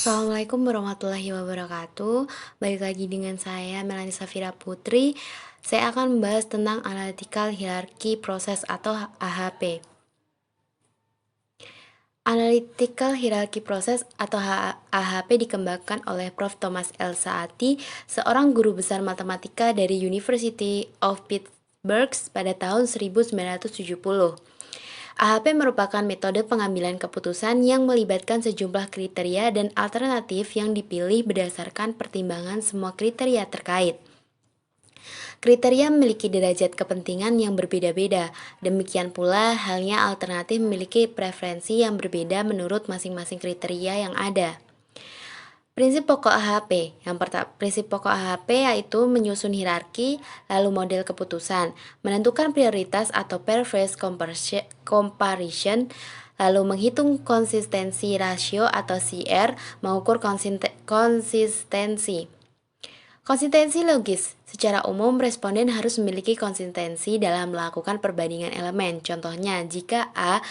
Assalamualaikum warahmatullahi wabarakatuh. Balik lagi dengan saya Melanie Safira Putri. Saya akan membahas tentang Analytical Hierarchy Process atau AHP. Analytical Hierarchy Process atau AHP dikembangkan oleh Prof. Thomas L. Saati, seorang guru besar matematika dari University of Pittsburgh pada tahun 1970. AHP merupakan metode pengambilan keputusan yang melibatkan sejumlah kriteria dan alternatif yang dipilih berdasarkan pertimbangan semua kriteria terkait. Kriteria memiliki derajat kepentingan yang berbeda-beda, demikian pula halnya alternatif memiliki preferensi yang berbeda menurut masing-masing kriteria yang ada. Prinsip pokok AHP. Prinsip pokok AHP yaitu menyusun hierarki, lalu model keputusan, menentukan prioritas atau pair phase comparison, lalu menghitung konsistensi rasio atau CR, mengukur konsistensi. Konsistensi logis. Secara umum, responden harus memiliki konsistensi dalam melakukan perbandingan elemen. Contohnya, jika A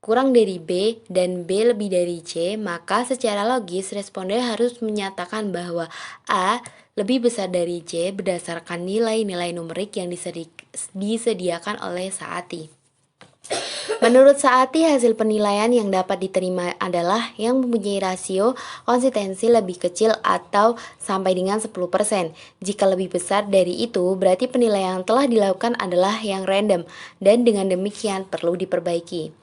kurang dari B dan B lebih dari C, maka secara logis responden harus menyatakan bahwa A lebih besar dari C berdasarkan nilai-nilai numerik yang disediakan oleh Saati. Menurut Saati, hasil penilaian yang dapat diterima adalah yang mempunyai rasio konsistensi lebih kecil atau sampai dengan 10%. Jika lebih besar dari itu, berarti penilaian yang telah dilakukan adalah yang random, dan dengan demikian perlu diperbaiki.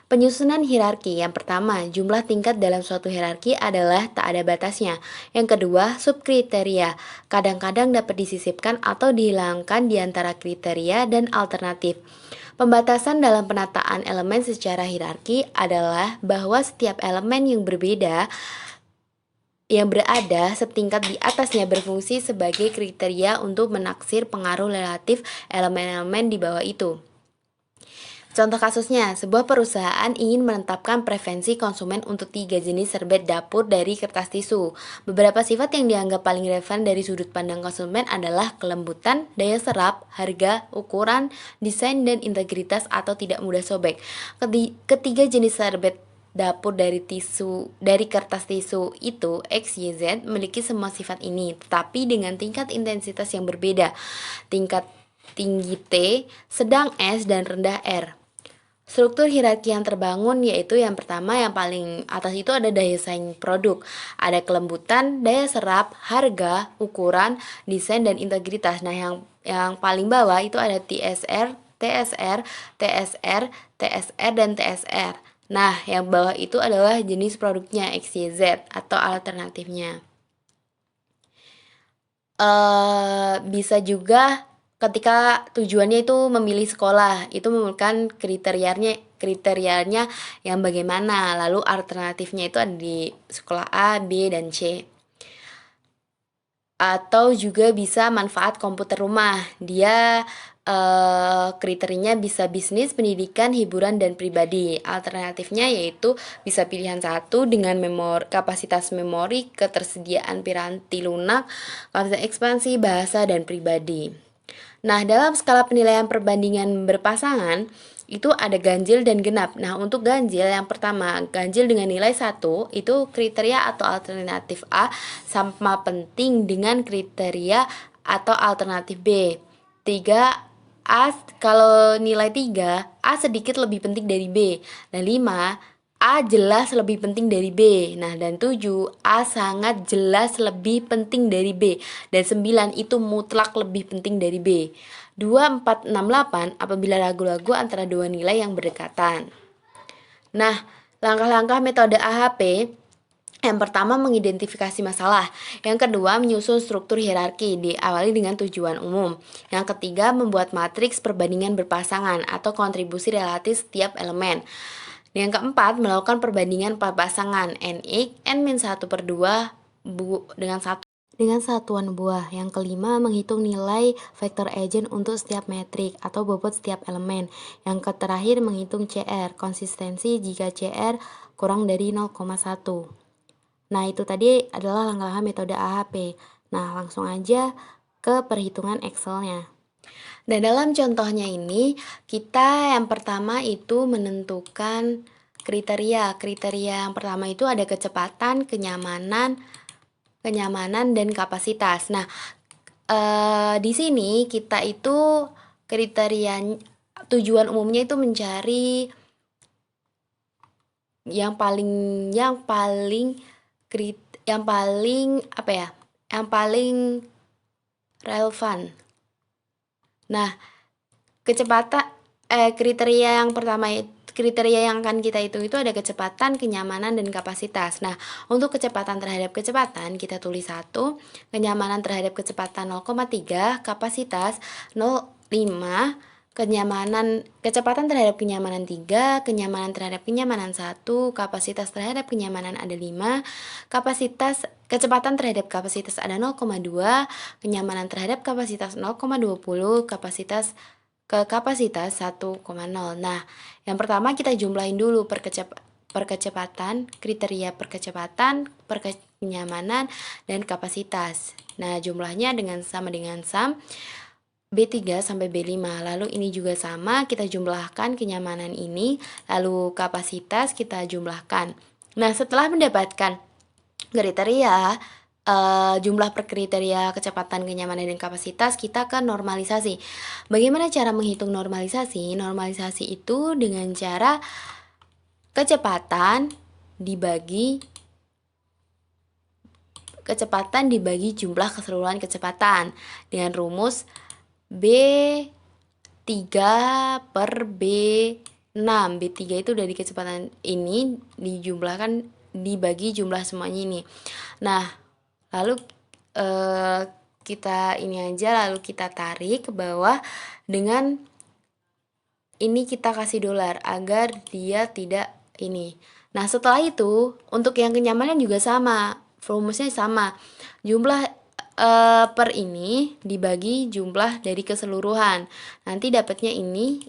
Penyusunan hierarki. Yang pertama, jumlah tingkat dalam suatu hierarki adalah tak ada batasnya. Yang kedua, subkriteria. Kadang-kadang dapat disisipkan atau dihilangkan di antara kriteria dan alternatif. Pembatasan dalam penataan elemen secara hierarki adalah bahwa setiap elemen yang berbeda yang berada setingkat di atasnya berfungsi sebagai kriteria untuk menaksir pengaruh relatif elemen-elemen di bawah itu. Contoh kasusnya, sebuah perusahaan ingin menetapkan preferensi konsumen untuk 3 jenis serbet dapur dari kertas tisu. Beberapa sifat yang dianggap paling relevan dari sudut pandang konsumen adalah kelembutan, daya serap, harga, ukuran, desain, dan integritas atau tidak mudah sobek. Ketiga jenis serbet dapur dari kertas tisu itu X, Y, Z memiliki semua sifat ini, tetapi dengan tingkat intensitas yang berbeda. Tingkat tinggi T, sedang S, dan rendah R. Struktur hierarki yang terbangun yaitu yang pertama, yang paling atas itu ada daya saing produk, ada kelembutan, daya serap, harga, ukuran, desain, dan integritas. Nah, yang paling bawah itu ada TSR, TSR, TSR, TSR, dan TSR. Nah, yang bawah itu adalah jenis produknya XYZ atau alternatifnya. Bisa juga ketika tujuannya itu memilih sekolah, itu memerlukan kriterianya yang bagaimana, lalu alternatifnya itu ada di sekolah A, B, dan C. Atau juga bisa manfaat komputer rumah, dia kriterianya bisa bisnis, pendidikan, hiburan, dan pribadi. Alternatifnya yaitu bisa pilihan satu dengan kapasitas memori, ketersediaan piranti lunak, kapasitas ekspansi, bahasa, dan pribadi. Nah, dalam skala penilaian perbandingan berpasangan, itu ada ganjil dan genap. Nah, untuk ganjil, yang pertama, ganjil dengan nilai 1, itu kriteria atau alternatif A sama penting dengan kriteria atau alternatif B. 3, A, kalau nilai 3, A sedikit lebih penting dari B. Dan 5, A jelas lebih penting dari B. Nah, dan 7, A sangat jelas lebih penting dari B. Dan 9, itu mutlak lebih penting dari B. 2, 4, 6, 8, apabila ragu-ragu antara dua nilai yang berdekatan. Nah, langkah-langkah metode AHP. Yang pertama, mengidentifikasi masalah. Yang kedua, menyusun struktur hierarki, diawali dengan tujuan umum. Yang ketiga, membuat matriks perbandingan berpasangan atau kontribusi relatif setiap elemen. Yang keempat, melakukan perbandingan pasangan N(x), N-1/2 dengan satuan buah. Yang kelima, menghitung nilai vektor eigen untuk setiap metrik atau bobot setiap elemen. Yang terakhir, menghitung CR, konsistensi jika CR kurang dari 0,1. Nah, itu tadi adalah langkah-langkah metode AHP. Nah, langsung aja ke perhitungan Excel-nya. Dan dalam contohnya ini, kita yang pertama itu menentukan Kriteria yang pertama itu ada kecepatan, kenyamanan, dan kapasitas. Nah, di sini kita itu kriteria tujuan umumnya itu mencari yang paling apa ya? Yang paling relevan. Nah, kriteria yang pertama kriteria yang akan kita hitung itu ada kecepatan, kenyamanan, dan kapasitas. Nah, untuk kecepatan terhadap kecepatan kita tulis 1, kenyamanan terhadap kecepatan 0,3, kapasitas 0,5, kecepatan terhadap kenyamanan 3, kenyamanan terhadap kenyamanan 1, kapasitas terhadap kenyamanan ada 5, kecepatan terhadap kapasitas ada 0,2, kenyamanan terhadap kapasitas 0,20, kapasitas 1,0. Nah, yang pertama kita jumlahin dulu perkecepatan, kriteria perkecepatan, kenyamanan, dan kapasitas. Nah, jumlahnya sama dengan sum B3 sampai B5. Lalu ini juga sama, kita jumlahkan kenyamanan ini, lalu kapasitas kita jumlahkan. Nah, setelah mendapatkan kriteria jumlah per kriteria kecepatan, kenyamanan, dan kapasitas, kita akan normalisasi. Bagaimana cara menghitung normalisasi? Normalisasi itu dengan cara kecepatan dibagi jumlah keseluruhan kecepatan dengan rumus B3 per B6. B3 itu dari kecepatan ini dibagi jumlah semuanya ini. Nah, lalu lalu kita tarik ke bawah dengan ini kita kasih dolar agar dia tidak ini. Nah, setelah itu untuk yang kenyamanan juga sama, rumusnya sama. Jumlah per ini dibagi jumlah dari keseluruhan. Nanti dapatnya ini,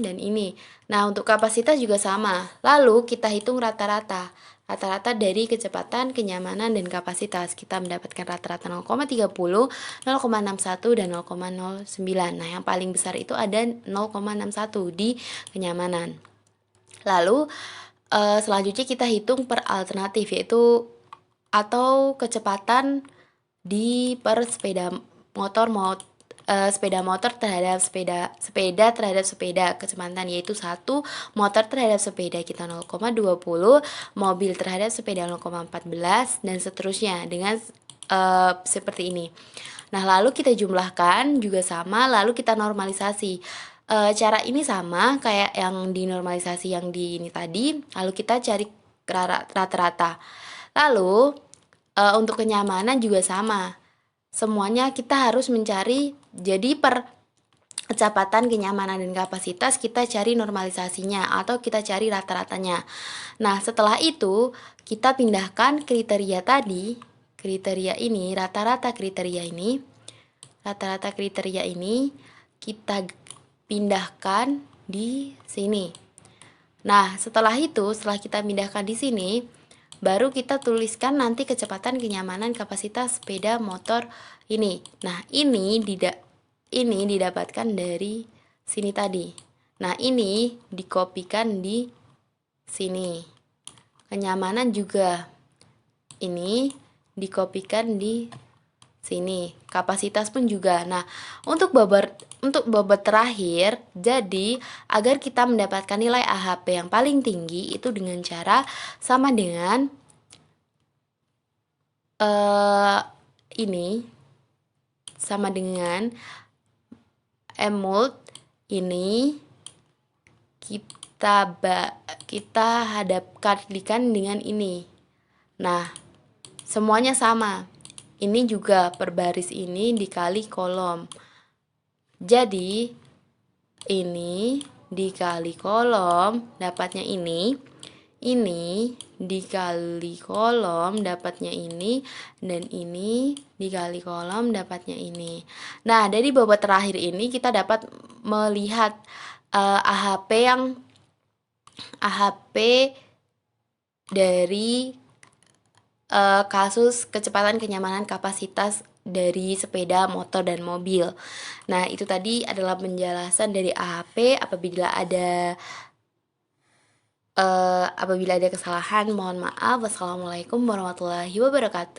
dan ini. Nah, untuk kapasitas juga sama. Lalu kita hitung rata-rata dari kecepatan, kenyamanan, dan kapasitas. Kita mendapatkan rata-rata 0,30, 0,61, dan 0,09. Nah, yang paling besar itu ada 0,61 di kenyamanan. Lalu selanjutnya kita hitung per alternatif, yaitu atau kecepatan per sepeda motor terhadap sepeda kecepatan, yaitu 1 motor terhadap sepeda kita 0,20, mobil terhadap sepeda 0,14, dan seterusnya dengan seperti ini. Nah, lalu kita jumlahkan juga sama, lalu kita normalisasi. Cara ini sama kayak yang dinormalisasi yang di ini tadi, lalu kita cari rata-rata. Lalu untuk kenyamanan juga sama. Semuanya kita harus mencari, jadi per kecepatan, kenyamanan, dan kapasitas kita cari normalisasinya atau kita cari rata-ratanya. Nah, setelah itu kita pindahkan kriteria tadi, rata-rata kriteria ini kita pindahkan di sini. Nah, setelah kita pindahkan di sini, baru kita tuliskan nanti kecepatan, kenyamanan, kapasitas sepeda motor ini. Nah, ini didapatkan dari sini tadi. Nah, ini dikopikan di sini. Kenyamanan juga ini dikopikan di sini. Kapasitas pun juga. Nah, untuk bobot terakhir, jadi agar kita mendapatkan nilai AHP yang paling tinggi itu dengan cara sama dengan ini sama dengan M-mult ini kita hadapkan dengan ini. Nah, semuanya sama. Ini juga per baris ini dikali kolom. Jadi ini dikali kolom dapatnya ini dikali kolom dapatnya ini, dan ini dikali kolom dapatnya ini. Nah, dari bobot terakhir ini kita dapat melihat AHP dari kasus kecepatan, kenyamanan, kapasitas dari sepeda motor dan mobil. Nah, itu tadi adalah penjelasan dari AHP. Apabila ada Apabila ada kesalahan mohon maaf. Wassalamualaikum warahmatullahi wabarakatuh.